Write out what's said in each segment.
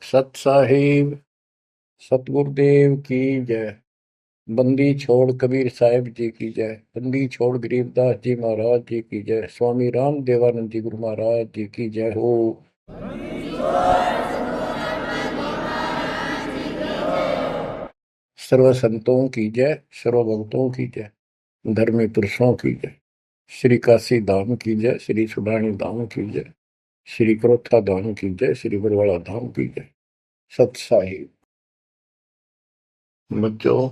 सत साहिब सतगुरुदेव की जय। बंदी छोड़ कबीर साहिब जी की जय। बंदी छोड़ गरीबदास जी महाराज जी की जय। स्वामी राम देवानंद जी गुरु महाराज जी की जय हो। सर्व संतों की जय, सर्व भक्तों की जय, धर्मी पुरुषों की जय। श्री काशी धाम की जय, श्री सुडानी धाम की जय, श्री क्रोथा धाम की जय, श्री बरवाड़ा धाम की जय। सत साहिब। बच्चों,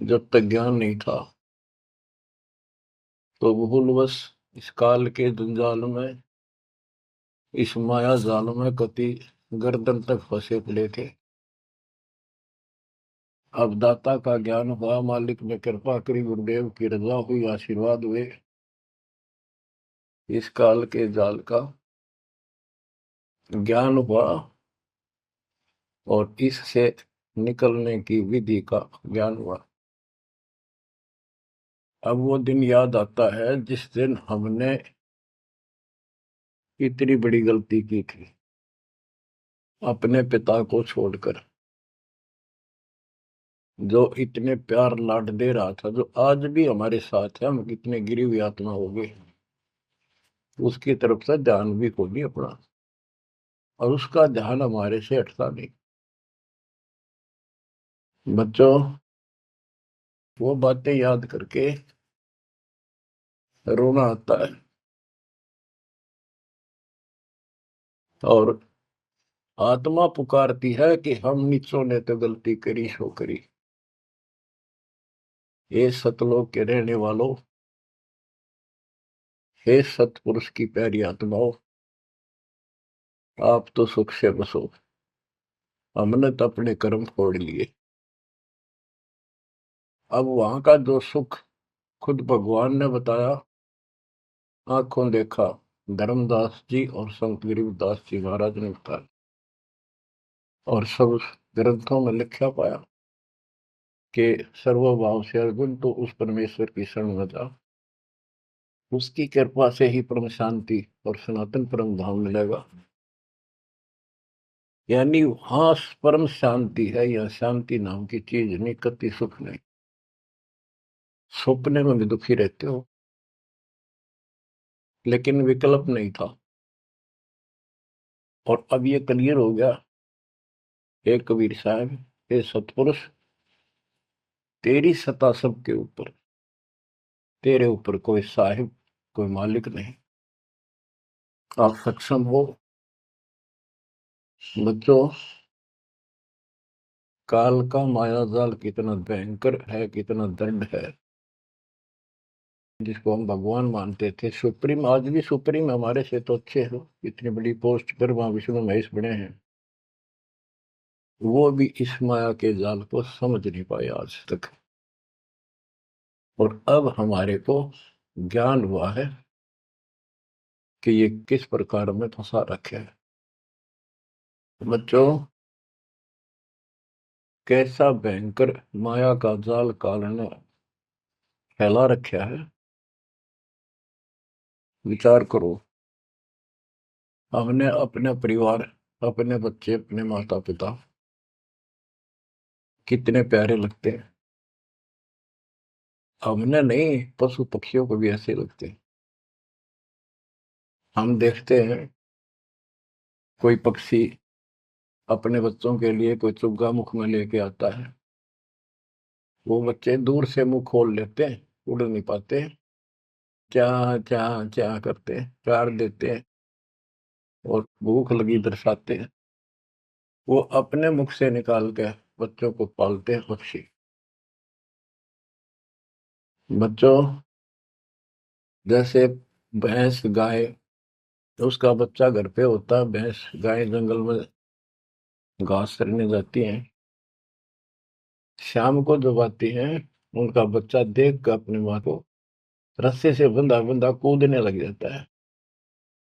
जब तक ज्ञान नहीं था तो भूलवश इस काल के जंजाल में, इस माया जाल में कति गर्दन तक फंसे पड़े थे। अब दाता का ज्ञान हुआ, मालिक ने कृपा करी, गुरुदेव की रजा हुई, आशीर्वाद हुए। इस काल के जाल का ज्ञान हुआ और इससे निकलने की विधि का ज्ञान हुआ। अब वो दिन याद आता है जिस दिन हमने इतनी बड़ी गलती की थी, अपने पिता को छोड़कर, जो इतने प्यार लाड दे रहा था, जो आज भी हमारे साथ है। हम कितने गिरी हुई आत्मा हो गए, उसकी तरफ से ध्यान भी खो नहीं अपना, और उसका ध्यान हमारे से हटता नहीं। बच्चों, वो बातें याद करके रोना आता है। और आत्मा पुकारती है कि हम नीचों ने तो गलती करी सो करी। हे सतलोक के रहने वालों, हे सतपुरुष की प्यारी आत्माओं, आप तो सुख से बसो। हमने तो अपने कर्म फोड़ लिए। अब वहां का जो सुख खुद भगवान ने बताया, आंखों देखा, धर्मदास जी और संत गरीबदास जी महाराज ने बताया, और सब ग्रंथों में लिखा पाया कि सर्वभाव से अर्जुन तो उस परमेश्वर की शरण में जा, उसकी कृपा से ही परम शांति और सनातन परम धाम मिलेगा। यानी वहां परम शांति है, या शांति नाम की चीज नहीं, कति सुख नहीं। सपने में भी दुखी रहते हो, लेकिन विकल्प नहीं था। और अब ये क्लियर हो गया। हे कबीर साहब, हे सतपुरुष, तेरी सत्ता सबके ऊपर, तेरे ऊपर कोई साहिब, कोई मालिक नहीं। आप सक्षम हो। बच्चों, काल का माया जाल कितना भयंकर है, कितना दंड है। जिसको हम भगवान मानते थे, सुप्रीम, आज भी सुप्रीम हमारे से तो अच्छे हो, इतनी बड़ी पोस्ट पर वहां विष्णु महेश बने हैं, वो भी इस माया के जाल को समझ नहीं पाए आज तक। और अब हमारे को ज्ञान हुआ है कि ये किस प्रकार में फंसा रखे है। बच्चों, कैसा भयंकर माया का जाल काल ने फैला रखा है, विचार करो। हमने अपने परिवार, अपने बच्चे, अपने माता पिता कितने प्यारे लगते हैं। हमने नहीं, पशु पक्षियों को भी ऐसे लगते हैं। हम देखते हैं कोई पक्षी अपने बच्चों के लिए कोई चुग्गा मुख में लेके आता है, वो बच्चे दूर से मुंह खोल लेते हैं, उड़ नहीं पाते, क्या क्या क्या करते हैं, प्यार देते हैं और भूख लगी दर्शाते हैं। वो अपने मुख से निकाल के बच्चों को पालते हैं पक्षी। बच्चों, जैसे भैंस गाय, उसका बच्चा घर पे होता है, भैंस गाय जंगल में घास चरने जाती हैं, शाम को जब आती हैं, उनका बच्चा देख कर अपनी माँ को रस्से से बंधा बंधा कूदने लग जाता है।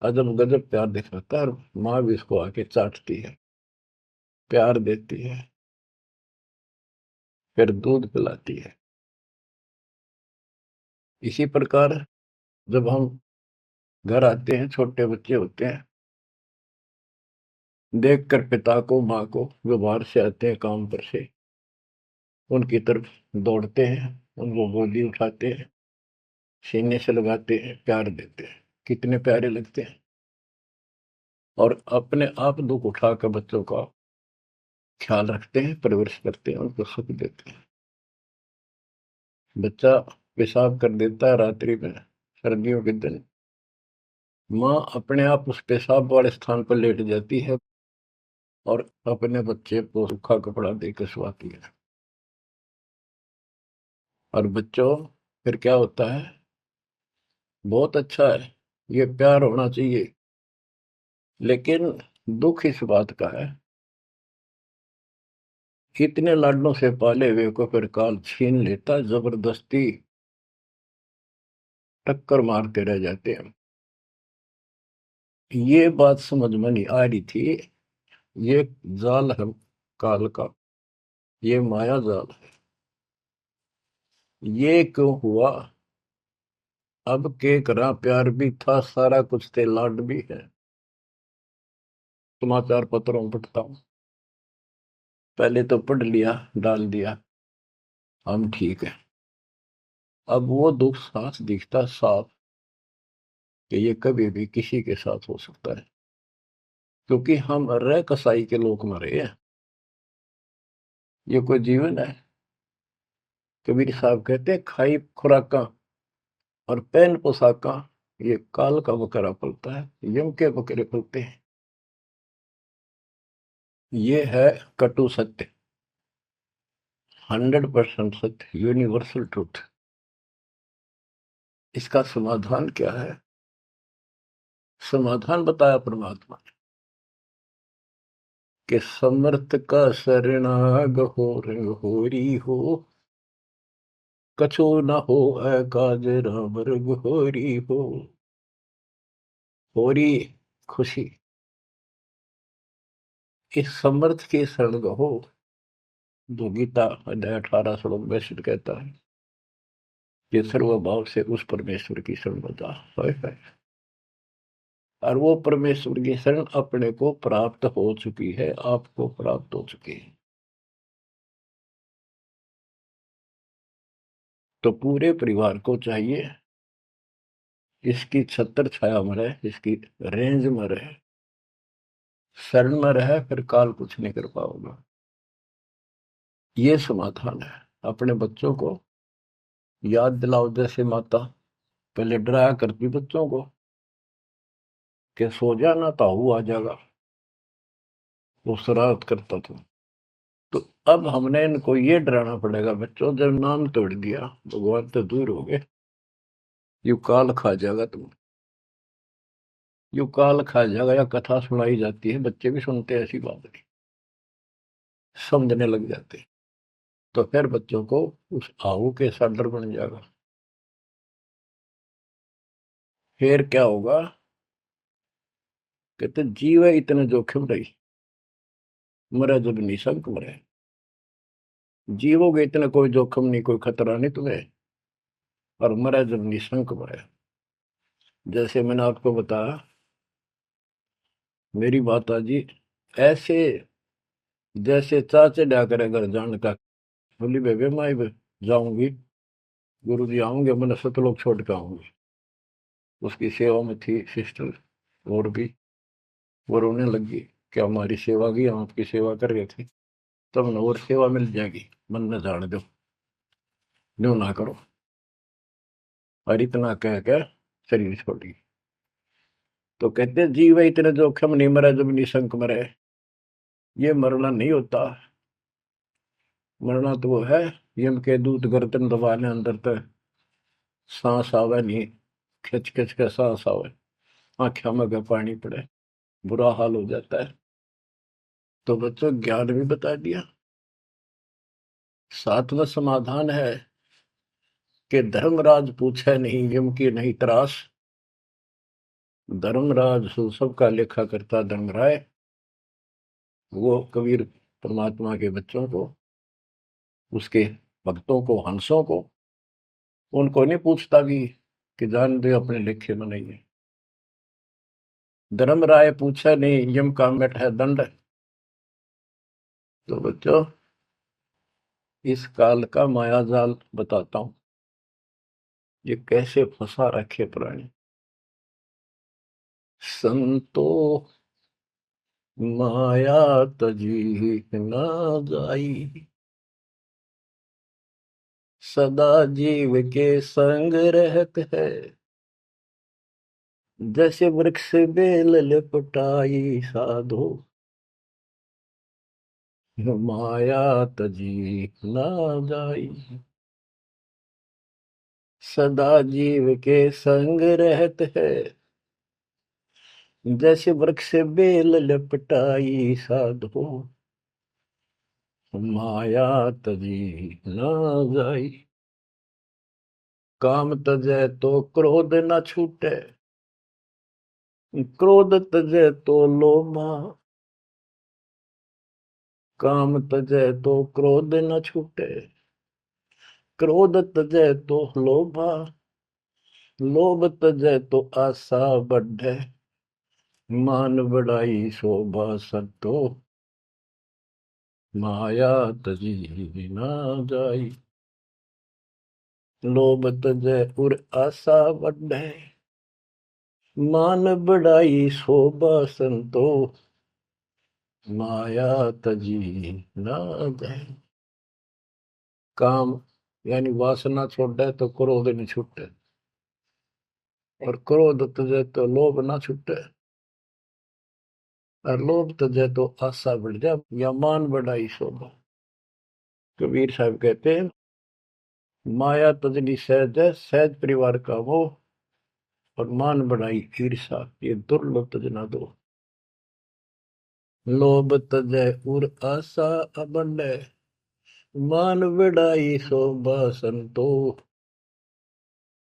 अजब गजब प्यार दिखाता है, और माँ भी इसको आके चाटती है, प्यार देती है, फिर दूध पिलाती है। इसी प्रकार जब हम घर आते हैं, छोटे बच्चे होते हैं, देखकर पिता को माँ को जो बाहर से आते हैं काम पर से, उनकी तरफ दौड़ते हैं, उनको गोदी उठाते हैं, सीने से लगाते हैं, प्यार देते हैं, कितने प्यारे लगते हैं। और अपने आप दुख उठाकर बच्चों का ख्याल रखते हैं, परवरिश करते हैं, उनको सुख देते हैं। बच्चा पेशाब कर देता है रात्रि में, सर्दियों के दिन, माँ अपने आप उस पेशाब वाले स्थान पर लेट जाती है और अपने बच्चे को सूखा कपड़ा देकर सुलाती है। और बच्चों, फिर क्या होता है? बहुत अच्छा है, ये प्यार होना चाहिए। लेकिन दुख इस बात का है, इतने लाडलों से पाले हुए को फिर काल छीन लेता, जबरदस्ती टक्कर मारते रह जाते हैं। ये बात समझ में नहीं आ रही थी। ये जाल है काल का, ये माया जाल है। ये क्यों हुआ? अब के करा, प्यार भी था, सारा कुछ थे, लाड भी है। समाचार पत्रों पढ़ता हूं, पहले तो पढ़ लिया, डाल दिया, हम ठीक है। अब वो दुख साफ दिखता, साफ, कि ये कभी भी किसी के साथ हो सकता है, क्योंकि हम रह कसाई के लोग मरे हैं। ये कोई जीवन है? कबीर साहब कहते हैं, खाई खुराका और पहन पोशाका, ये काल का बकरा पलता है, यम के बकरे पलते हैं। ये है कटु सत्य, 100% सत्य, यूनिवर्सल ट्रूथ। इसका समाधान क्या है? समाधान बताया परमात्मा ने कि समर्थ का शरणाग हो रंग होरी हो, कछु न हो काज राम रंग होरी हो। होरी खुशी, इस समर्थ की शरण हो, जो गीता अध्याय 18 श्लोक 62 कहता है कि सर्वभाव से उस परमेश्वर की शरण में जा। और वो परमेश्वर की शरण अपने को प्राप्त हो चुकी है, आपको प्राप्त हो चुकी है। तो पूरे परिवार को चाहिए इसकी छत्र छाया में रहे, इसकी रेंज में रहे, शरण में रहे, फिर काल कुछ नहीं कर पाओगे। ये समाधान है। अपने बच्चों को याद दिलाओ, जैसे माता पहले डराया करती बच्चों को कि सो जाना, ताऊ आ जाएगा, वो शरारत करता था। तो अब हमने इनको ये डराना पड़ेगा, बच्चों जब नाम तोड़ दिया, भगवान तो दूर हो गए, यू काल खा जाएगा तुम, यू काल खा जाएगा। या कथा सुनाई जाती है, बच्चे भी सुनते हैं, ऐसी बात नहीं, समझने लग जाते हैं। तो फिर बच्चों को उस आहू के साथ डर बन जाएगा। फिर क्या होगा? कहते जीव है इतने जोखिम रही, मरे जब निशंक मरे। जीवोगे इतना कोई जोखिम नहीं, कोई खतरा नहीं तुम्हें, और मरे जब निशंक मरे। जैसे मैंने आपको बताया, मेरी माता जी ऐसे, जैसे चाचे डा करे घर जान का, बोली बेबे मैं जाऊंगी, गुरु जी आऊंगे, मैंने सतलोक छोड़ के आऊंगी। उसकी सेवा में थी सिस्टर, और भी वो रोने लगी कि हमारी सेवा की, हम आपकी सेवा कर रहे थे, तब न और सेवा मिल जाएगी, मन न जाने दो, न्यू ना करो। और इतना कह के शरीर छोड़ी। तो कहते जीव इतने जोखिम नहीं, मरे जब निशंक मरे। ये मरना नहीं होता, मरना तो वो है, यम के दूत गर्दन दबाने अंदर तक सांस आवे नहीं, खिंच खिंच के सांस आवे, आंखों में का पानी पड़े, बुरा हाल हो जाता है। तो बच्चों, ज्ञान भी बता दिया। सातवां समाधान है कि धर्मराज पूछे नहीं, यम की नहीं त्रास। धर्मराज सबका लेखा करता धर्मराय, वो कबीर परमात्मा के बच्चों को, उसके भक्तों को, हंसों को, उनको नहीं पूछता भी कि जान दे अपने लेखे में नहीं है। धर्मराय पूछा नहीं, यम का मिट है दंड। तो बच्चों, इस काल का माया जाल बताता हूं, ये कैसे फंसा रखे प्राणी। संतो माया तजी न जाई, सदा जीव के संग रहत है, जैसे वृक्ष बेल लिपटाई साधो, माया तजी न जाई। सदा जीव के संग रहत है, जैसे वृक्ष बेल लिपटाई साधो, माया तजी न जाई। काम तजै तो क्रोध न छूटे, क्रोध तजै तो लोभा। काम तजै तो क्रोध न छूटे, क्रोध तजै तो लोभा। लोभ तजै तो आशा बढ़े, मान बढ़ाई शोभा संतो, माया तजी न जाई। लोभ तजै उर आशा बढ़े, मान बढ़ाई शोभा संतो, माया तजी न जाई। काम यानी वासना छोड़े तो क्रोध नहीं छूटे, और क्रोध तजे तो लोभ ना छूटे, और लोभ तजे तो आशा बढ़ जाए या मान बढ़ाई शोभा। कबीर साहब कहते हैं, माया तजनी सहज है, सहज परिवार का वो, और मान बढ़ाई ईर्षा, ये दुर्लभ तजना दो। लोभ तजय उर आशा अबंडे, मान बढ़ाई शोभा संतो,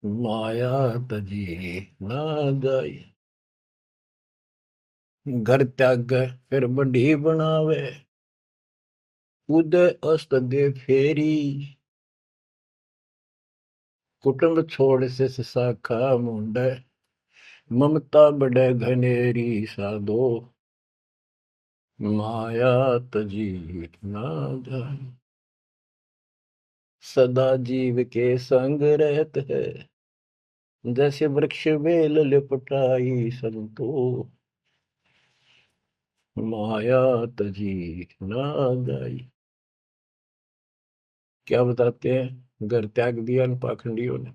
माया तजी ना जाई। घर त्याग फिर बढ़ी बनावे, उदय अस्त दे फेरी। कुटुंब छोड़ से शाखा मुंडे, ममता बढ़े घनेरी साधो, माया तजी ना जाए। सदा जीव के संग रहत है, जैसे वृक्ष बेल लिपटाई संतो, माया तजी ना जाई। क्या बताते हैं, घर त्याग दिया इन पाखंडियों ने,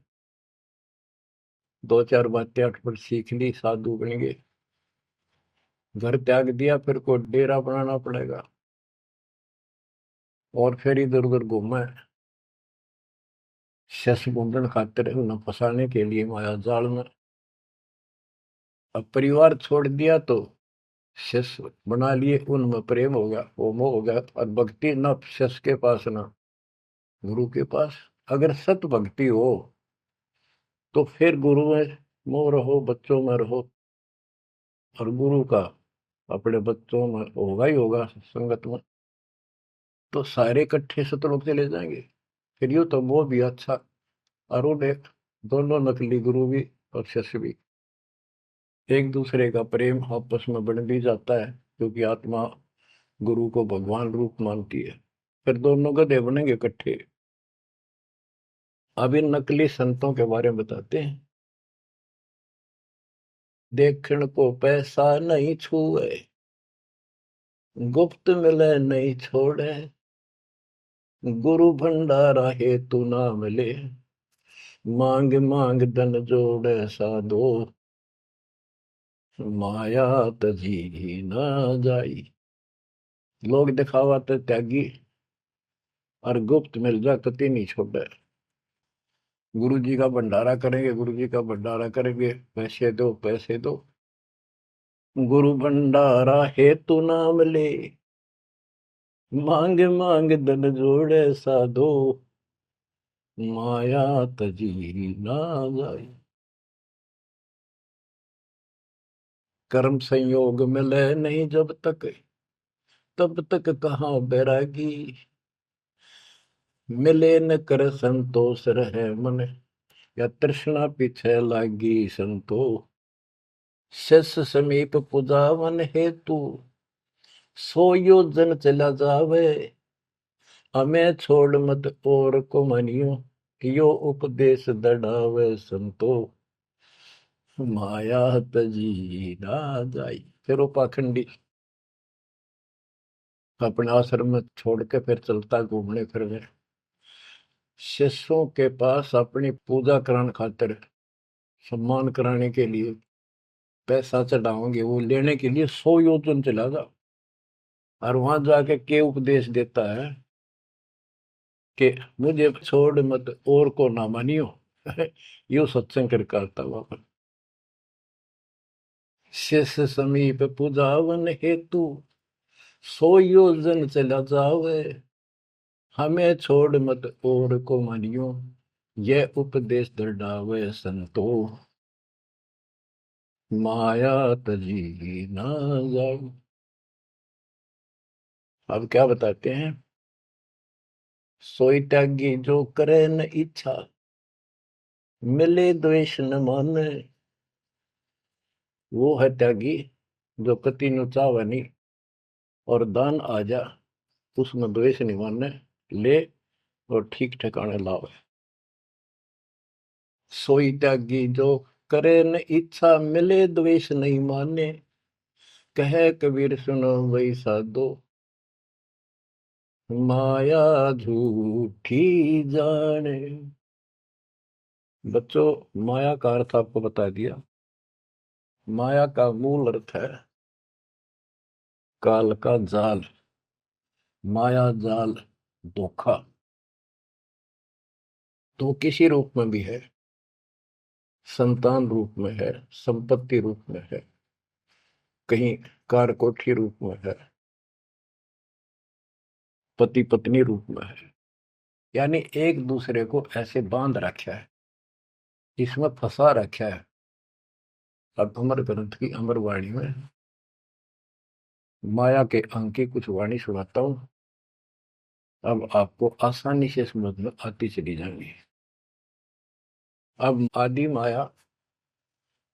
दो चार बातें अठ पर सीख ली, साधु बन गए। घर त्याग दिया, फिर को डेरा बनाना पड़ेगा, और फिर इधर उधर घूमे, शस घूमने खातिर उन्हें फंसाने के लिए माया जाल में। अब परिवार छोड़ दिया तो शस बना लिए, उनमें प्रेम हो गया, वो मोह हो गया, और भक्ति न शस के पास ना गुरु के पास। अगर सत भक्ति हो तो फिर गुरु में मोह रहो, बच्चों में रहो, और गुरु का अपने बच्चों में होगा ही होगा संगत में, तो सारे इकट्ठे सतलोक चले जाएंगे। फिर यूं तो वो भी अच्छा, और वो देख, दोनों नकली गुरु भी और शिष्य भी, एक दूसरे का प्रेम आपस में बढ़ भी जाता है, क्योंकि आत्मा गुरु को भगवान रूप मानती है। फिर दोनों गधे बनेंगे इकट्ठे। अब इन नकली संतों के बारे में बताते हैं। देखण को पैसा नहीं छुए, गुप्त मिले नहीं छोड़े, गुरु भंडारा हेतु ना मिले, मांग मांग धन जोड़े साधो, माया तजी ना जाई। लोग दिखावा तो त्यागी, और गुप्त मिल जाए तो तीन ही छोड़े। गुरु जी का भंडारा करेंगे, गुरु जी का भंडारा करेंगे, पैसे दो पैसे दो, गुरु भंडारा हेतु नाम ले, मांग मांग धन जोड़े साधो, माया तजी ना जाई। कर्म संयोग मिले नहीं जब तक, तब तक कहाँ बैरागी, मिले न कर संतोष रहे मन, या तृष्णा पीछे लागी संतो, शिष समीप पुजावन हेतु 100 योजन चला जावे, हमें छोड़ मत और को मनियो, यो उपदेश दढ़ावे संतो, माया तजी ना जाई। फिर वो पाखंडी अपने आश्रम में छोड़ के फिर चलता घूमने फिरने, शिष्यों के पास अपनी पूजा कराने खातिर, सम्मान कराने के लिए पैसा चढ़ाओगे, वो लेने के लिए 100 योजन चला जा। और वहां जाके के उपदेश देता है कि मुझे छोड़ मत और को ना मानियो। यो सत्संग कर करता वहां। शिष्य समीप पूजावन हेतु 100 योजन चला जावे, हमें छोड़ मत और को मानियो, यह उपदेश दृढ़ावे संतो, माया तजी ना जाए। अब क्या बताते हैं, सोई त्यागी जो करे न इच्छा, मिले द्वेष न माने। वो है त्यागी जो कति नु चावे नहीं, और दान आ जा उसमें द्वेष नहीं माने, ले और ठीक ठिकाने लावे। सोई त्यागी जो करे न इच्छा, मिले द्वेष नहीं माने, कहे कबीर सुनो वही साधो, माया झूठी जाने। बच्चों, माया का अर्थ आपको बता दिया। माया का मूल अर्थ है काल का जाल, माया जाल, धोखा। तो किसी रूप में भी है, संतान रूप में है, संपत्ति रूप में है, कहीं कार कोठी रूप में है, पति पत्नी रूप में है, यानी एक दूसरे को ऐसे बांध रखा है, इसमें फंसा रखा है। अब अमर ग्रंथ की अमर वाणी में माया के अंक की कुछ वाणी सुनाता हूं। अब आपको आसानी से समझ में आती चली जाएंगी। अब आदि माया,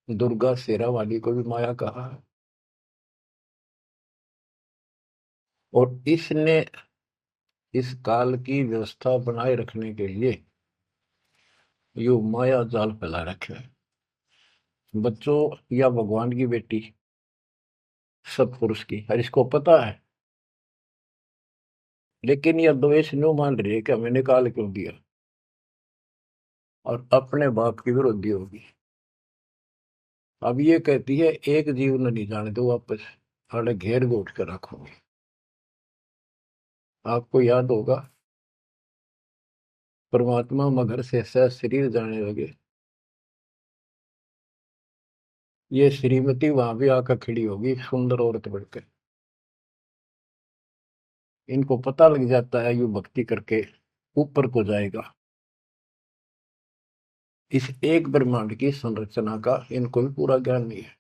दुर्गा शेरा वाली को भी माया कहा है, और इसने इस काल की व्यवस्था बनाए रखने के लिए यो माया जाल फैला रखे है। बच्चों, या भगवान की बेटी सतपुरुष की, हर इसको पता है, लेकिन यह द्वेष न्यू मान रही है कि हमें निकाल क्यों दिया, और अपने बाप की विरोधी होगी। अब ये कहती है एक जीव न नहीं जाने दो वापस, अरे घेर घोट कर रखोगे। आपको याद होगा, परमात्मा मगर से सह शरीर जाने लगे, ये श्रीमती वहां भी आकर खड़ी होगी, सुंदर औरत बढ़कर। इनको पता लग जाता है यू भक्ति करके ऊपर को जाएगा। इस एक ब्रह्मांड की संरचना का इनको भी पूरा ज्ञान नहीं है।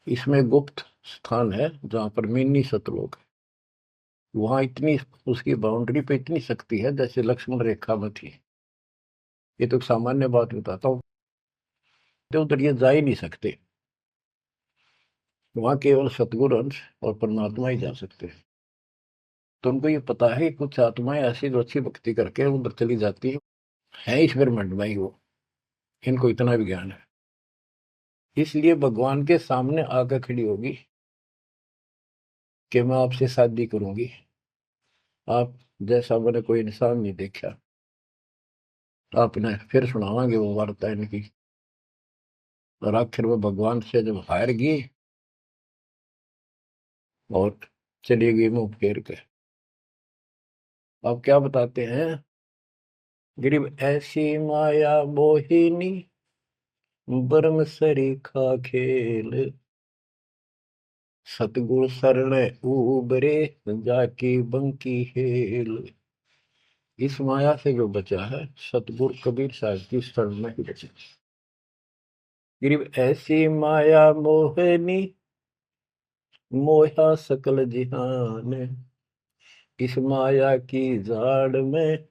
इसमें गुप्त स्थान है जहां पर मिनी सतलोक है, वहां इतनी, उसकी बाउंड्री पे इतनी शक्ति है जैसे लक्ष्मण रेखा में थी। ये तो सामान्य बात बताता हूँ, तो उधर ये जा ही नहीं सकते, वहां केवल सतगुरु अंश और परमात्मा ही जा सकते हैं। तो उनको ये पता है कि कुछ आत्माएं ऐसी जो अच्छी भक्ति करके उधर चली जाती है इस ब्रह्मांड में ही वो, इनको इतना भी ज्ञान है। इसलिए भगवान के सामने आकर खड़ी होगी कि मैं आपसे शादी करूंगी, आप जैसा मैंने कोई इंसान नहीं देखा। आपने फिर सुनावांगे वो वार्ता इनकी, और आखिर में भगवान से जब हार गई और चली गई मुंह फेर के। अब क्या बताते हैं, गरीब ऐसी माया मोहिनी, बरम सरीखा खेल, सतगुरु शरण उबरे, जाकी बंकी हेल। इस माया से जो बचा है, सतगुरु कबीर साहब की शरण में ही बचा। गरीब ऐसी माया मोहिनी, मोहा सकल जिहान, इस माया की जाड़ में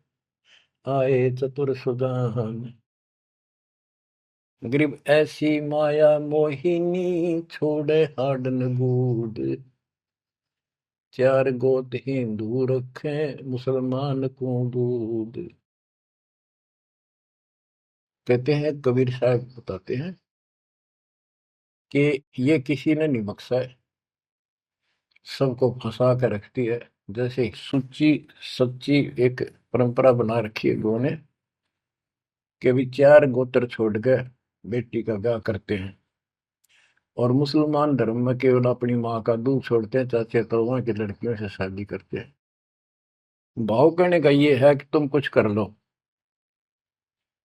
आए चतुर सुजान। गरीब ऐसी माया मोहिनी छोड़े हाडन बूढ़, चार गोत हिंदू रखे मुसलमान को दूध। कहते हैं, कबीर साहब बताते हैं कि ये किसी ने नहीं बख्शा है, सबको फंसा कर रखती है। जैसे सुच्ची सच्ची एक परंपरा बना रखी है लोगों ने कि भी चार गोत्र छोड़ के बेटी का ब्याह करते हैं, और मुसलमान धर्म में केवल अपनी माँ का दूध छोड़ते हैं, चाचे ताऊओं की लड़कियों से शादी करते हैं। भाव कहने का ये है कि तुम कुछ कर लो,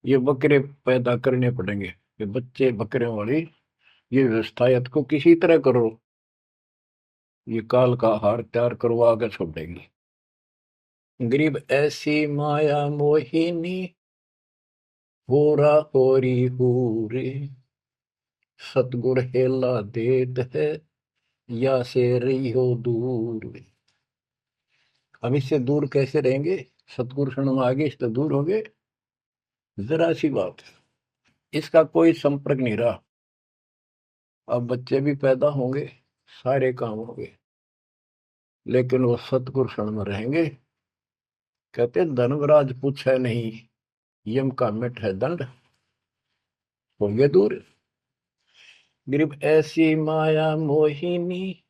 ये बकरे पैदा करने पड़ेंगे, ये बच्चे बकरे वाली ये व्यवस्था या तो किसी तरह करो, ये काल का हार तैयार करवा के छोड़ेंगे। गरीब ऐसी माया मोहिनी होरा होरी हूरे, सतगुर हेला देत है या से रही हो दूर। हम इससे दूर कैसे रहेंगे? सतगुरु शरण में आगे इससे दूर हो गए, जरा सी बात, इसका कोई संपर्क नहीं रहा। अब बच्चे भी पैदा होंगे, सारे काम होंगे, लेकिन वो सतगुरु शरण में रहेंगे। कहते धर्मराज पूछे नहीं, यम का मिट है दंड, होंगे दूर। गरीब ऐसी माया मोहिनी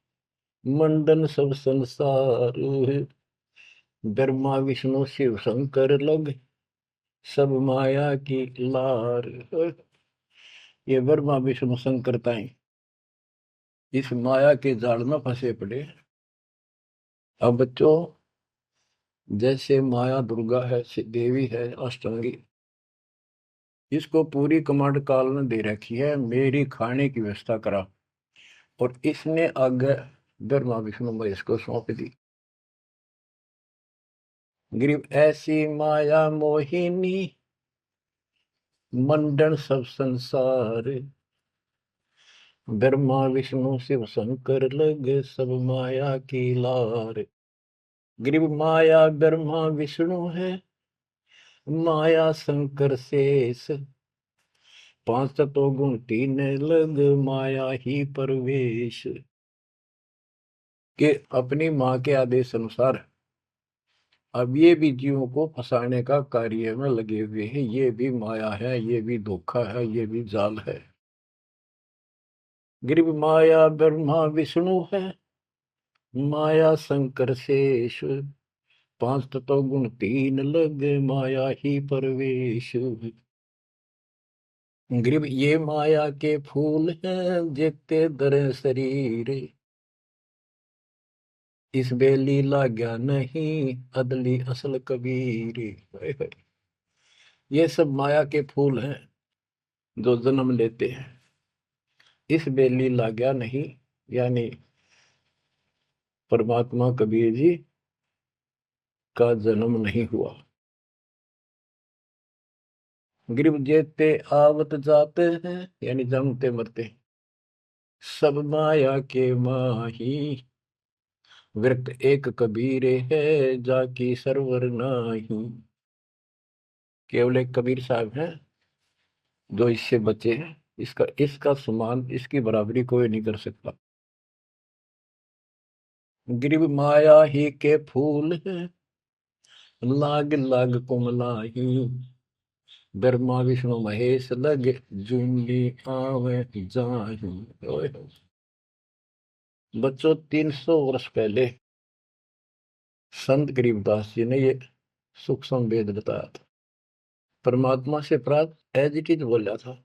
मंडन सब संसार, ब्रह्मा विष्णु शिव शंकर लग सब माया की लार। ये ब्रह्मा विष्णु शंकर ताई इस माया के जाल में फंसे पड़े। अब बच्चों, जैसे माया दुर्गा है, देवी है, अष्टांगी, इसको पूरी कमांड काल ने दे रखी है, मेरी खाने की व्यवस्था करा, और इसने आगे ब्रह्मा विष्णु महेश को सौंप दी। गरीब ऐसी माया मोहिनी मंडन सब संसार, ब्रह्मा विष्णु शिव शंकर लग सब माया की लार। गरीब माया ब्रह्मा विष्णु है, माया शंकर शेष, पांच तत्व गुण तीन लग माया ही परवेश। के अपनी माँ के आदेश अनुसार अब ये भी जीवों को फंसाने का कार्य में लगे हुए हैं। ये भी माया है, ये भी धोखा है, ये भी जाल है। गरीब माया ब्रह्मा विष्णु है, माया शंकर शेष, पांच तत्व गुण तीन लग माया ही परवेश। गरीब ये माया के फूल हैं जेते दर शरीर, इस बेली लाग्या नहीं अदली असल कबीर। ये सब माया के फूल हैं जो जन्म लेते हैं, इस बेली लाग्या नहीं, यानी परमात्मा कबीर जी का जन्म नहीं हुआ। गरीब जेते आवत जाते हैं, यानी जन्मते मरते, सब माया के माही, व्यक्त एक कबीर है जाकी सरवर नाही। केवल एक कबीर साहब हैं जो इससे बचे हैं, इसका इसका समान, इसकी बराबरी कोई नहीं कर सकता। गरीब माया ही के फूल है, लाग लाग कुमलाही, ब्रह्मा विष्णु महेश लग जूंगी आवे जाही। ओए होए। बच्चों, 300 वर्ष पहले संत गरीबदास जी ने ये सूक्ष्म वेद बताया था, परमात्मा से प्राप्त एज इट इज बोला था।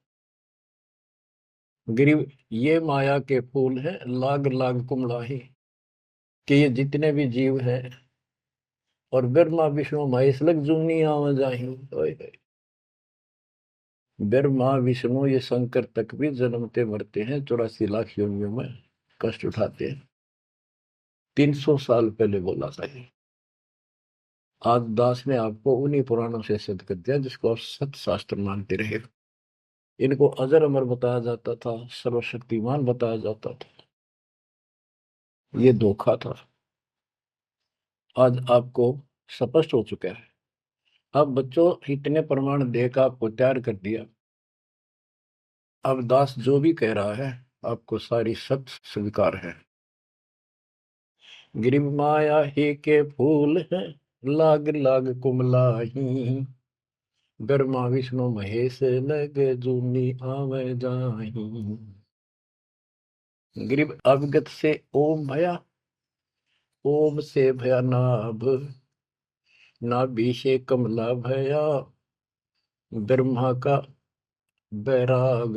गरीब ये माया के फूल हैं, लाग लाग कुमलाही, कि ये जितने भी जीव हैं, और ब्रह्मा विष्णु महेश लग जूनी आवा जाही। ओए होए। ब्रह्मा विष्णु ये शंकर तक भी जन्मते मरते हैं, 84 लाख योनियों में कष्ट उठाते हैं। 300 साल पहले बोला था ये। आज दास ने आपको उन्हीं पुराणों से सिद्ध कर दिया जिसको आप सत्य शास्त्र मानते रहे। इनको अजर अमर बताया जाता था, सर्वशक्तिमान बताया जाता था, ये धोखा था। आज आपको स्पष्ट हो चुका है। अब बच्चों, इतने प्रमाण देकर आपको तैयार कर दिया, अब दास जो भी कह रहा है आपको सारी सत्य स्वीकार है। गिरि माया ही के फूल है, लाग लाग कुमलाही, ब्रह्मा विष्णु महेश लग जूनी आवे जाही। गिरिब अवगत से ओम भया, ओम से भया नाभ, नाभि से कमला भया, ब्रह्मा का बैराग।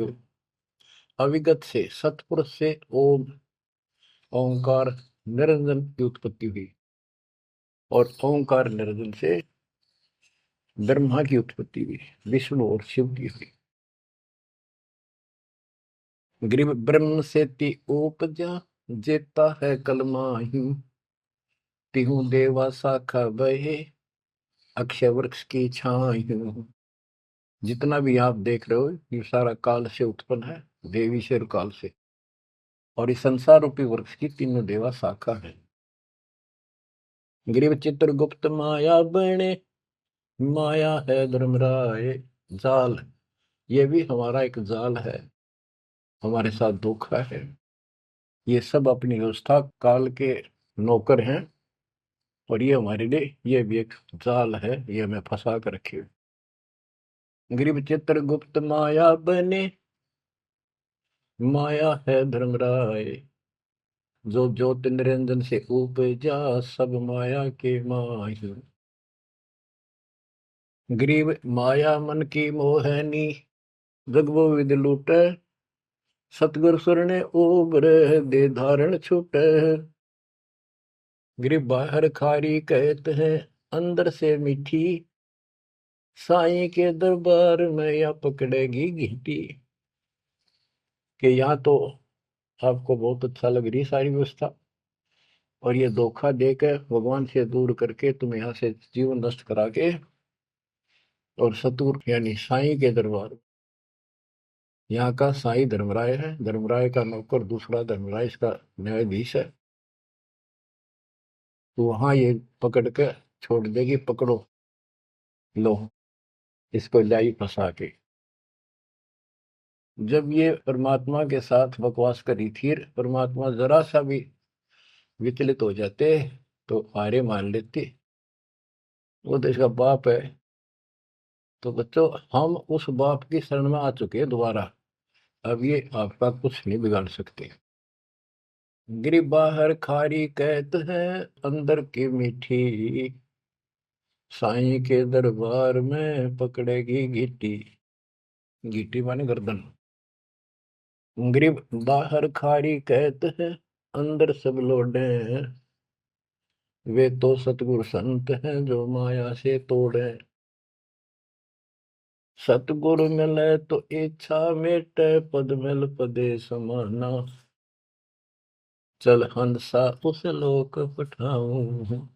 अविगत से सतपुरुष से ओम ओंकार निरंजन की उत्पत्ति हुई, और ओंकार निरंजन से ब्रह्मा की उत्पत्ति हुई, विष्णु और शिव की हुई। गिरिब ब्रह्म से ति उपजा, जेता है कलमाही, तिहु देवा शाखा बहे, अक्षय वृक्ष की छाई। जितना भी आप देख रहे हो ये सारा काल से उत्पन्न है, देवी से और काल से, और इस संसार रूपी वृक्ष की तीनों देवा शाखा है। गिरिव चित्रगुप्त माया बने, माया है धर्मराय जाल, ये भी हमारा एक जाल है, हमारे साथ धोखा है। ये सब अपनी व्यवस्था काल के नौकर हैं, और ये हमारे लिए ये भी एक जाल है, ये हमें फंसा कर रखे। गिरिव चित्रगुप्त माया बने, माया है धर्मराय, जो ज्योति निरंजन से उपजा, सब माया के माही। ग्रीव माया मन की मोहनी, जगबो विद लूटे, सतगुर सुरने उबर दे धारण छूटे। ग्रीव बाहर खारी कहते हैं, अंदर से मीठी, साईं के दरबार में या पकड़ेगी घीटी। कि यहाँ तो आपको बहुत अच्छा लग रही सारी व्यवस्था, और ये धोखा देकर भगवान से दूर करके तुम यहाँ से जीवन नष्ट करा के, और सतुर यानी साईं के दरबार, यहाँ का साईं धर्मराय है, धर्मराय का नौकर दूसरा धर्मराय इसका न्यायाधीश है, तो वहां ये पकड़ के छोड़ देगी, पकड़ो लो इसको लाई फंसा के। जब ये परमात्मा के साथ बकवास करी थी, परमात्मा जरा सा भी विचलित हो जाते तो हारे मान लेते, वो तो इसका बाप है। तो बच्चों हम उस बाप की शरण में आ चुके हैं दोबारा, अब ये आपका कुछ नहीं बिगाड़ सकते। गिरी बाहर खारी कहत है, अंदर की मीठी, साईं के दरबार में पकड़ेगी घीटी। घीटी माने गर्दन। गिरी बाहर खारी कहत है, अंदर सब लोडे, वे तो सतगुरु संत हैं जो माया से तोड़े। सतगुरु मिले तो इच्छा मेटे, पद मिल पदे समाना, चल हंसा उस लोक पठाऊं,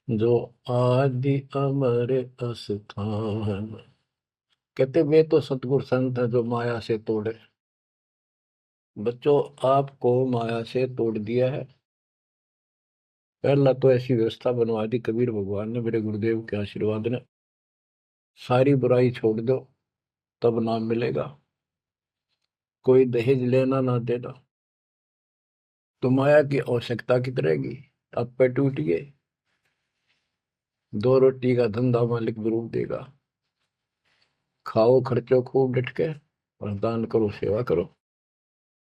जो आदि अमर अस्थान। कहते वे तो सतगुरु संत हैं जो माया से तोड़े। बच्चों आपको माया से तोड़ दिया है। पहला तो ऐसी व्यवस्था बनवा दी कबीर भगवान ने, मेरे गुरुदेव के आशीर्वाद ने, सारी बुराई छोड़ दो तब नाम मिलेगा, कोई दहेज लेना ना देना, तो माया की आवश्यकता कितनी रहेगी। अब पे टूटिए, दो रोटी का धंधा मालिक जरूर देगा, खाओ खर्चो खूब डट के, और दान करो सेवा करो,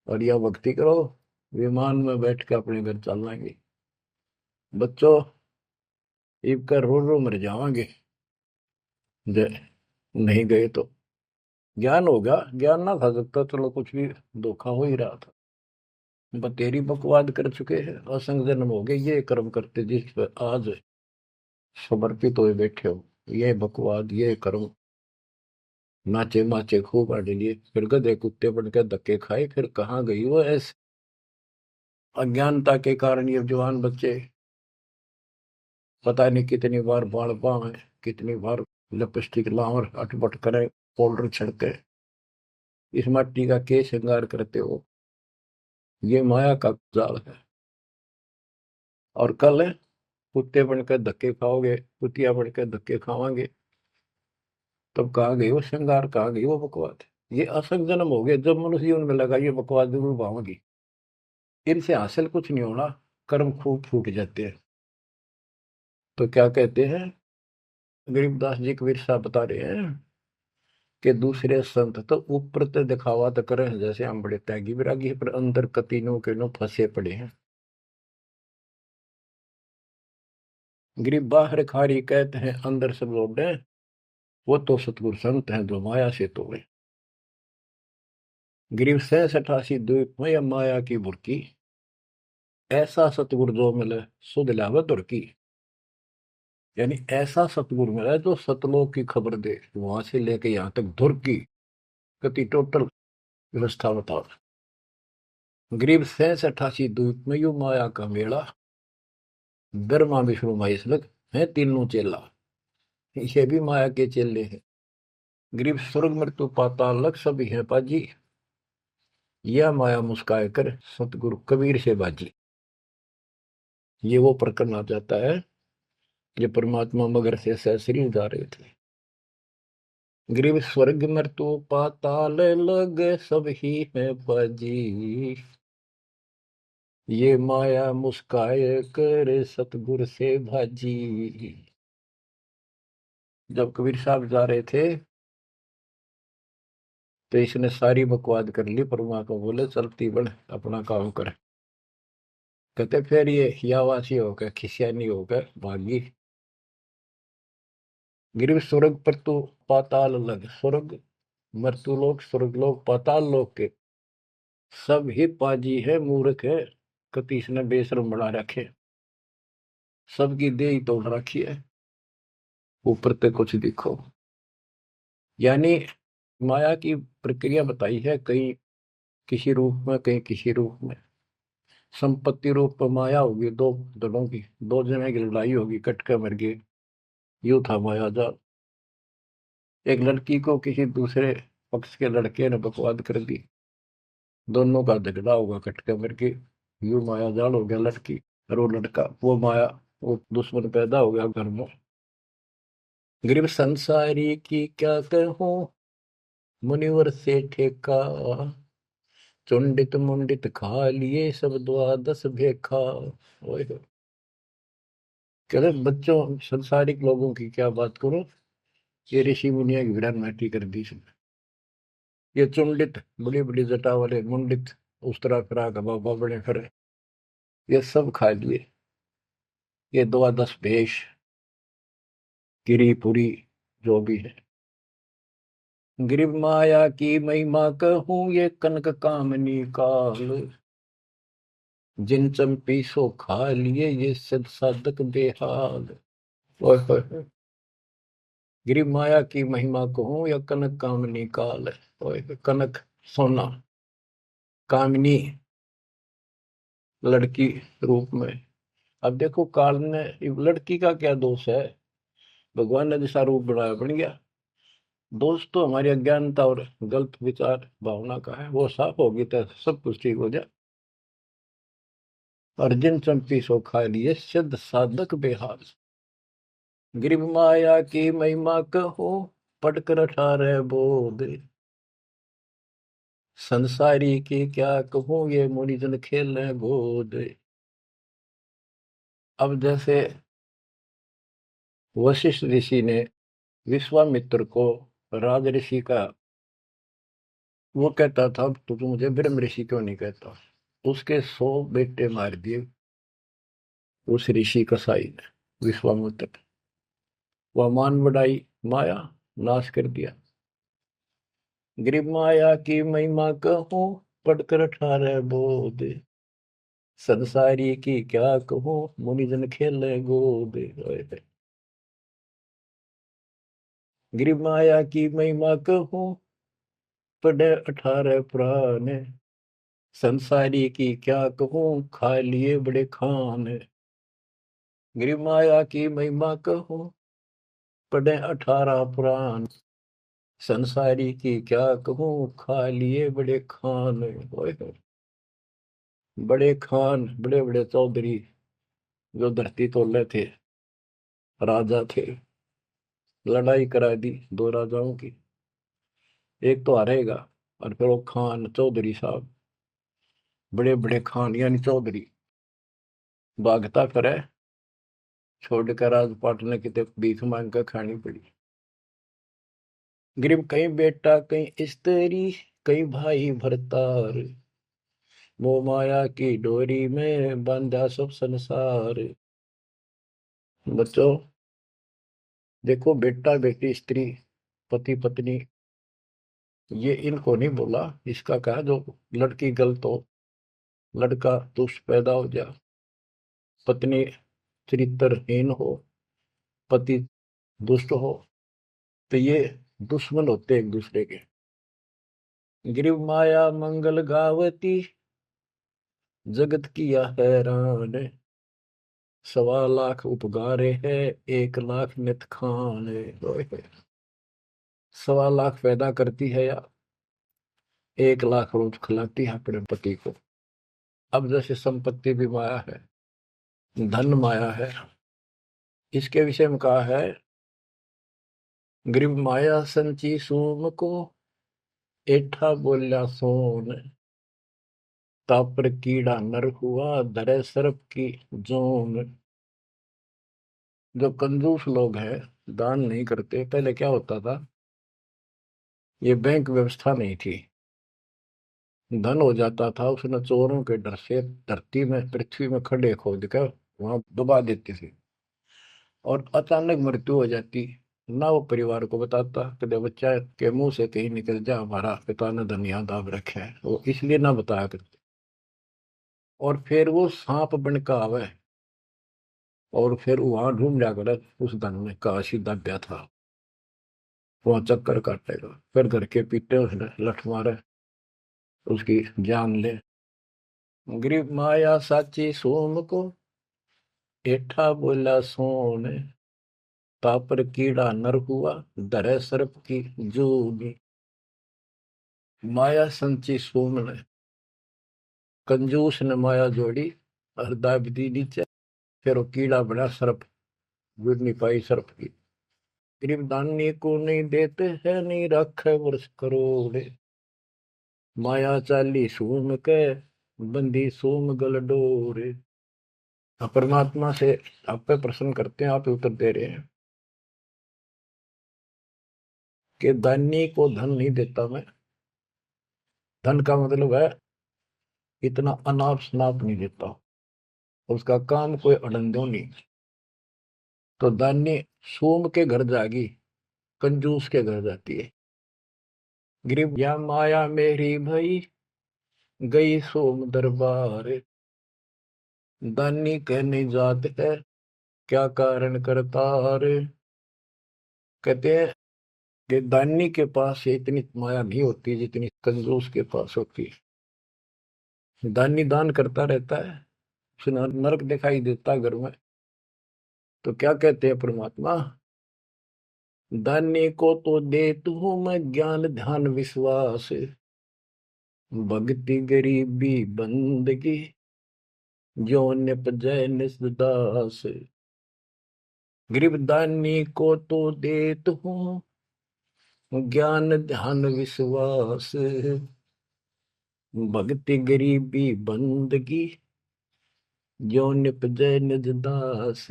और यह भक्ति करो, विमान में बैठ के अपने घर चल जाएंगे। बच्चों इब कर रो रो मर जावांगे नहीं गए तो। ज्ञान होगा, ज्ञान ना था सकता, चलो कुछ भी धोखा हो ही रहा था, बतेरी बकवाद कर चुके हैं, असंग जन्म हो गए, ये कर्म करते जिस पर आज समर्पित हुए बैठे हो, ये बकवाद ये कर्म, नाचे माचे खूब आड़े लिए, फिर गधे कुत्ते बन के धक्के खाए, फिर कहाँ गई वो ऐसे अज्ञानता के कारण। ये जवान बच्चे पता नहीं कितनी बार बाढ़ पावे, कितनी बार लिपस्टिक लावर अटपट करे, पाउडर छिड़के, इस मट्टी का के श्रृंगार करते हो, ये माया का जाल है। और कल कुत्ते बनकर धक्के खाओगे, कुतिया बनकर धक्के खावांगे, तब कहाँ गई वो श्रृंगार, कहाँ गई वो बकवाद। ये असंग जन्म हो गए। जब मनुष्य जीवन में लगा ये बकवास जरूर भावोगी, इनसे हासिल कुछ नहीं होना, कर्म खूब फूट जाते हैं। तो क्या कहते हैं, गरीबदास जी कबीर साहब बता रहे हैं कि दूसरे संत तो ऊपर तो दिखावा तो करे जैसे हम बड़े त्यागी विरागी, पर अंदर कतीनों के नो फंसे पड़े हैं। गरीब बाहर खारी कहते हैं, अंदर सब लोग हैं, वो तो सतगुरु संत हैं जो माया से तोड़े। गरीब 67 द्वीप में या माया की बुरकी, ऐसा सतगुरु जो मिले सुध लावे दुर्की। यानी ऐसा सतगुरु मिला जो सतलोक की खबर दे, वहां से लेके यहाँ तक धुर की गति टोटल व्यवस्था बताओ। गरीब 67 द्वीप में यू माया का मेला, ब्रह्मा विष्णु महेश लग है तीनों चेला, ये भी माया के चेले हैं। गरीब स्वर्ग मृत्यु पाताल लग सभी है पाजी, यह माया मुस्काए कर सतगुरु कबीर से बाजी। ये वो प्रकरण आ जाता है, ये परमात्मा मगर से सहसरी जा रहे थे। गरीब स्वर्ग मृत्यु पाताल लग सब ही है बाजी, ये माया मुस्काए कर सतगुरु से भाजी। जब कबीर साहब जा रहे थे तो इसने सारी बकवाद कर ली, परमात्मा को बोले चलती बढ़ अपना काम कर। कहते फिर ये हियावासी होकर खिसियानी होकर भागी। गिर स्वर्ग पर तो पाताल लग, स्वर्ग मृत्यु लोक स्वर्ग लोक पाताल लोक के सब ही पाजी है मूर्ख है, कतीस ने बेशरम बना रखे, सबकी दे ही तोड़ रखी है, ऊपर तक कुछ दिखो। यानी माया की प्रक्रिया बताई है, कहीं किसी रूप में कहीं किसी रूप में। संपत्ति रूप में माया होगी दो दलों की, दो जने की लड़ाई होगी, कट के मर गए, यूं था माया जाल। एक लड़की को किसी दूसरे पक्ष के लड़के ने बकवाद कर दी, दोनों का झगड़ा होगा, कट के मर गए, यूं माया जाल हो गया लड़की और वो लड़का, वो माया वो दुश्मन पैदा हो गया घर में। गरीब संसारी की क्या कहूं मुनिवर से ठेका, चुंडित मुंडित खा लिए सब द्वादश भेखा। ओए होए। कह रहे बच्चों संसारिक लोगों की क्या बात करो, ये ऋषि मुनिया की विरान माटी कर दी इसने। ये चुंडित बड़ी बड़ी जटा वाले मुंडित उस तरह फिरा का बाबा बड़े फिर, ये सब खा लिए, ये द्वादश भेष गिरी पुरी जो भी है। गिरिव माया की महिमा कहूं ये कनक कामनी काल, जिन चंपी सो खा लिए ये सिद्ध साधक बेहाल। ओए होए होए। गिरिव माया की महिमा कहूं या कनक कामनी काल, ओए होए, कनक सोना, कामिनी लड़की रूप में। अब देखो काल ने, लड़की का क्या दोष है, भगवान ने जैसा रूप बनाया बन गया। दोष तो हमारी अज्ञानता और गलत विचार भावना का है, वो साफ होगी तो सब कुछ ठीक हो जाए। अर्जुन चंपी सो खा लिए सिद्ध साधक बेहाल, गिरिव माया की महिमा कहो पढ़कर 18 बोध, संसारी की क्या कहूं ये मुनिजन खेल गोद। अब जैसे वशिष्ठ ऋषि ने विश्वामित्र को राज ऋषि का, वो कहता था तो तू मुझे ब्रह्म ऋषि क्यों नहीं कहता, उसके 100 बेटे मार दिए उस ऋषि कसाई ने विश्वामित्र। वह मान बढ़ाई माया, नाश कर दिया। गिरिव माया की महिमा कहूं पढ़कर 18 बोध, संसारी की क्या कहूं मुनिजन खेले गोद। गिरिव माया की महिमा कहूं पढ़े 18 पुराण, संसारी की क्या कहूं खा लिए बड़े खान। गिरिव माया की महिमा कहूं पढ़े 18 पुराण, संसारी की क्या कहूं खा लिए बड़े खान। ओए होए। बड़े खान बड़े बड़े चौधरी जो धरती तोले थे, राजा थे, लड़ाई करा दी दो राजाओं की, एक तो हारेगा, और फिर वो खान चौधरी साहब, बड़े बड़े खान यानी चौधरी, भागता करे, छोड़कर राजपाट ने कितने भीख मांग कर खानी पड़ी। गरीब कहीं बेटा कहीं स्त्री, कहीं भाई भरतार, मोह माया की डोरी में बांधा सब संसार। बच्चों देखो, बेटा बेटी स्त्री पति पत्नी, ये इनको नहीं बोला। इसका कहा जो लड़की गलत हो, लड़का दुष्ट पैदा हो जा, पत्नी चरित्रहीन हो, पति दुष्ट हो, तो ये दुश्मन होते एक दूसरे के। गिरिव माया मंगल गावती, जगत किया हैरान, 1.25 लाख उपगारे है, 1 लाख नित खान। 1.25 लाख पैदा करती है या 1 लाख रोज खिलाती है अपने पति को। अब जैसे संपत्ति भी माया है, धन माया है, इसके विषय में कहा है, गरीब माया संची सूम को, एठा बोल्या सोन, तापर कीड़ा नर हुआ, धरे सर्प की जोन। जो कंजूस लोग हैं, दान नहीं करते, पहले क्या होता था, ये बैंक व्यवस्था नहीं थी, धन हो जाता था उसने चोरों के डर से धरती में पृथ्वी में खड्डे खोद कर वहां दबा देते थे, और अचानक मृत्यु हो जाती, ना वो परिवार को बताता, कदे बच्चा के मुंह से कहीं निकल जा हमारा पिता ने धन याद दाब रखे है, वो इसलिए ना बताया करते। और फिर वो सांप बन का आवे, और फिर वहां ढूंढ जा कर उस धन में काशी दब्या था, वहां चक्कर काटेगा, फिर घर के पीटे उसने लठ मारे, उसकी जान ले। गरीब माया साची सोम को, एठा बोला सोन, तापर कीड़ा नर हुआ, धरे सर्प की जूनी। माया संची सोम ने, कंजूस ने माया जोड़ी, और दाब दी नीचे, फिर वो कीड़ा बना सर्प, जुड़ नहीं पाई सर्प की। गरीब दानी को नहीं देते है, नहीं रखे वर्ष करोड़, माया चाली सोम के, बंदी सोम गल डोर। परमात्मा से आप पे प्रश्न करते हैं, आप ही उत्तर दे रहे हैं कि दानी को धन नहीं देता मैं। धन का मतलब है इतना अनाप शनाप नहीं देता, उसका काम कोई अड़ंदो नहीं। तो दानी सोम के घर जागी, कंजूस के घर जाती है। गरीब या माया मेरी भई, गई सोम दरबार, दानी कहने जात है, क्या कारण करतार। कहते हैं कि दानी के पास इतनी माया नहीं होती जितनी कंजूस के पास होती है। दानी दान करता रहता है, उसे नरक दिखाई देता घर में। तो क्या कहते हैं परमात्मा, दानी को तो देता हूं मैं ज्ञान ध्यान विश्वास, भक्ति गरीबी बंदगी, जो निपजय निसदास। गरीब दानी को तो देत हूँ ज्ञान ध्यान विश्वास, भक्ति गरीबी बंदगी, जो निपजय निजदास।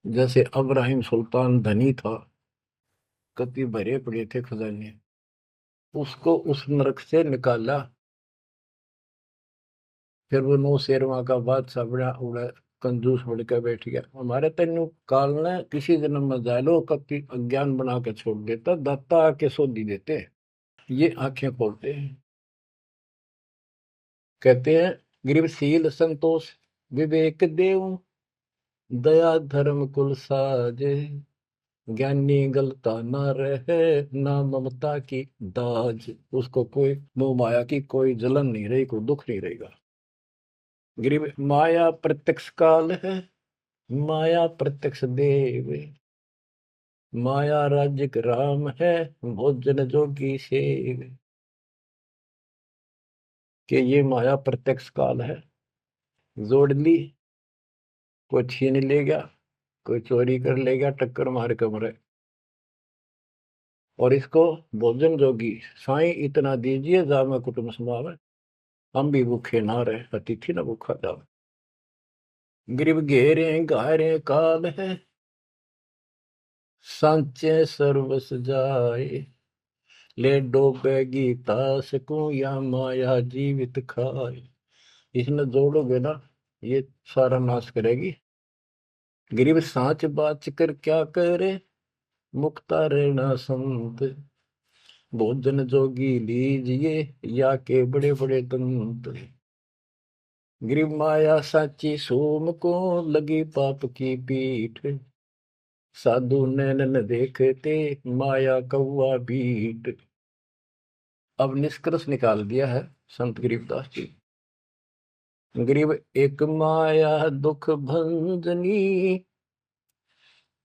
जैसे अब्राहिम सुल्तान धनी था, कति भरे पड़े थे खजाने, उसको उस नरक से निकाला, फिर वो नौ शेरवा का बादशाह बड़ा उड़ा, कंजूस बन के बैठ गया। हमारे तेन काल ने किसी जन्म में जालो कति अज्ञान बना के छोड़ देता, दाता आके सोधी देते, ये आंखें खोलते हैं। कहते हैं गरीबशील संतोष विवेक देव, दया धर्म कुल साजे, ज्ञानी गलता न रहे, ना ममता की दाज। उसको कोई मोह माया की कोई जलन नहीं रही, कोई दुख नहीं रहेगा। गरीब माया प्रत्यक्ष काल है, माया प्रत्यक्ष देव, माया राज्य राम है, भोजन जोगी सेव। कि ये माया प्रत्यक्ष काल है, जोड़ ली, कोई छीन ले गया, कोई चोरी कर ले गया, टक्कर मार के मरे। और इसको भोजन जोगी साईं इतना दीजिए जामे कुटुंब समावे, हम भी भूखे ना रहे अतिथि न भूखा जावे। गिरिब घेरे घारे काल है, सांचे सर्वस जाए, ले डोबेगी तास को या माया जीवित खाए। इसने जोड़ोगे ना ये सारा नाश करेगी। गिरिब सांच बाच कर क्या करे, मुक्ता रहना संत, भोजन जोगी लीजिए या के बड़े बड़े दंत। गिरिब माया साची सोम को लगी पाप की पीठ, साधु नैन न देखते माया कौआ बीट। अब निष्कर्ष निकाल दिया है संत गरीबदास जी। गरीब एक माया दुख भंजनी,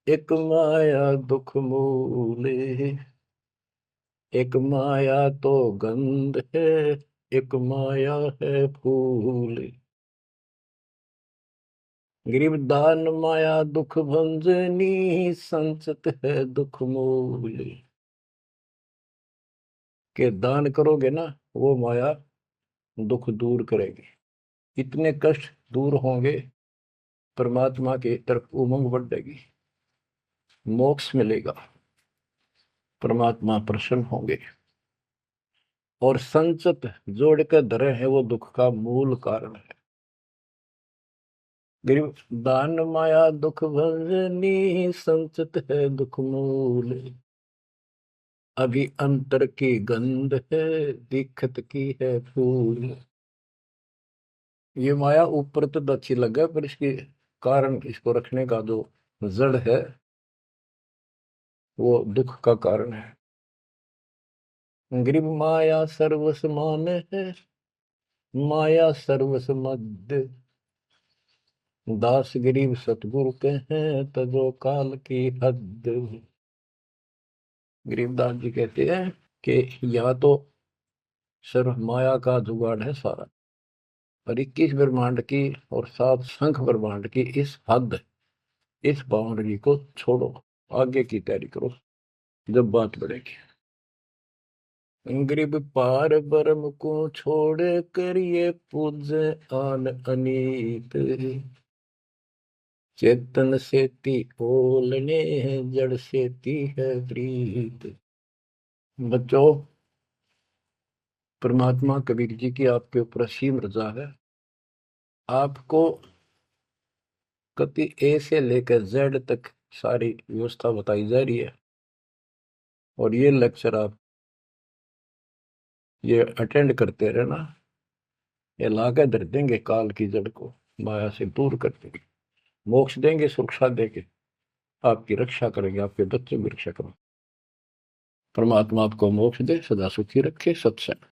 एक माया दुख मूले, एक माया तो गंध है, एक माया है फूल। गरीब दान माया दुख भंजनी, संचत है दुख मूल। के दान करोगे ना वो माया दुख दूर करेगी, इतने कष्ट दूर होंगे, परमात्मा की तरफ उमंग बढ़ेगी, मोक्ष मिलेगा, परमात्मा प्रसन्न होंगे। और संचत जोड़ कर धरे है वो दुख का मूल कारण है। गरीब दान माया दुख भंजनी, संचत है दुख मूल। अभी अंतर की गंध है, दिखत की है फूल। ये माया ऊपर तो अच्छी लगे पर इसके कारण, इसको रखने का जो जड़ है वो दुख का कारण है। गरीब माया सर्वस मान है, माया सर्वस मद, दास गरीब सतगुरु के हैं तजो काल की हद। गरीबदास जी कहते हैं कि यह तो सिर्फ माया का जुगाड़ है सारा, और 21 ब्रह्मांड की और 7 शंख ब्रह्मांड की इस हद, इस बाउंड्री को छोड़ो, आगे की तैयारी करो जब बात बढ़ेगी। गरीब पार ब्रह्म को छोड़ करिए पूज आन अनीत, चेतन सेती ओलने जड़ सेती है प्रीत। बच्चों, परमात्मा कबीर जी की आपके ऊपर असीम रजा है। आपको कति ए से लेकर जेड तक सारी व्यवस्था बताई जा रही है, और ये लेक्चर आप ये अटेंड करते रहना, ये लाकर धर देंगे काल की जड़ को, माया से दूर कर देंगे, मोक्ष देंगे, सुरक्षा देंगे, आपकी रक्षा करेंगे, आपके बच्चों की रक्षा करेंगे। परमात्मा आपको मोक्ष दे, सदा सुखी रखे। सत्संग।